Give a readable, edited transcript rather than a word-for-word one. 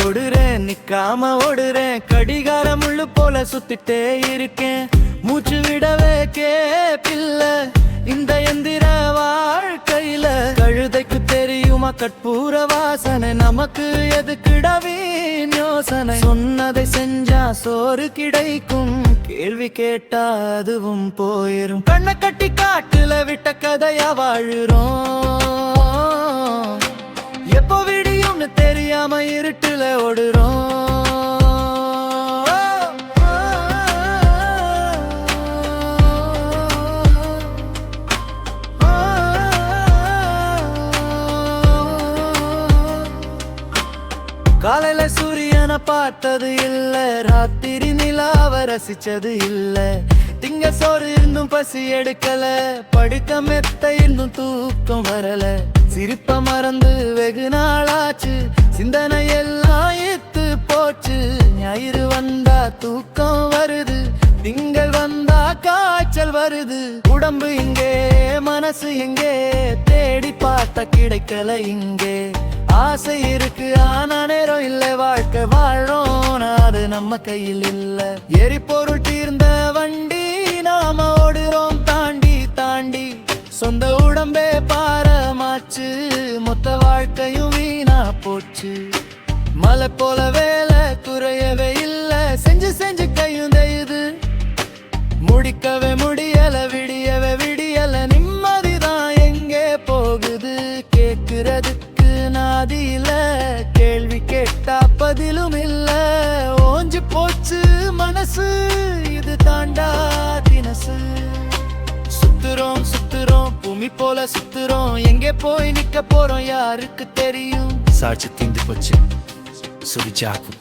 ஓடுறேன் நிக்காம ஓடுறேன், கடிகார முள்ளு போல சுத்திட்டே இருக்கேன். மூச்சு விடவே கேப்பில்ல இந்த எந்திர வாழ்க்கையில. கழுதைக்கு தெரியுமா கற்பூர வாசனை, நமக்கு எதுக்குடா வீண் யோசனை. சொன்னதை செஞ்சா சோறு கிடைக்கும், கேள்வி கேட்டா அதுவும் போயிரும். கண்ணை கட்டி காட்டுல விட்ட கதையா வாழுறோம், எப்போ விடியும்னு தெரியாம இருட்டுல ஓடுறோம். காலையில சூரியனை பார்த்தது இல்ல, ராத்திரி நிலாவ ரசிச்சது இல்ல. திங்க சோறு இருந்தும் பசி எடுக்கல, படுக்க மெத்த இருந்தும் தூக்கம் வரல. சிரிப்ப மறந்து வெகு நாளாச்சு, சிந்தனை எல்லாம் ஏத்து போச்சு. ஞாயிறு வந்தா தூக்கம் வருது, திங்கள் வந்தா காய்ச்சல் வருது. உடம்பு இங்கே மனசு எங்கே, தேடி பார்த்த கிடைக்கல இங்கே. ஆசை இருக்கு ஆனா நேரம் இல்ல, வாழ்க்கை வாழோம் அது நம்ம கையில் இல்ல. எரிபொருள் தீர்ந்த வண்டி நாம ஓடுறோம் தாண்டி தாண்டி. சொந்த உடம்பே பாரமாச்சு, மொத்த வாழ்க்கையும் வீணா போச்சு. மலை போல வேலை குறையவே இல்ல, செஞ்சு செஞ்சு கையும் தெயுது. முடிக்கவே முடியல விடியவே விடியல, நிம்மதிதான் எங்கே போகுது. கேக்குறதுக்கு நாதியில, கேள்வி கேட்டா பதிலும் இல்ல. ஓஞ்சு போச்சு மனசு, இது தாண்டா தினசு. சுத்துறோம் சுத்துறோம் பூமி போல சுத்துறோம், எங்கே போய் நிக்க போறோம் யாருக்கு தெரியும். சாட்சி தீந்து போச்சு சுரிச்சாக்கும்.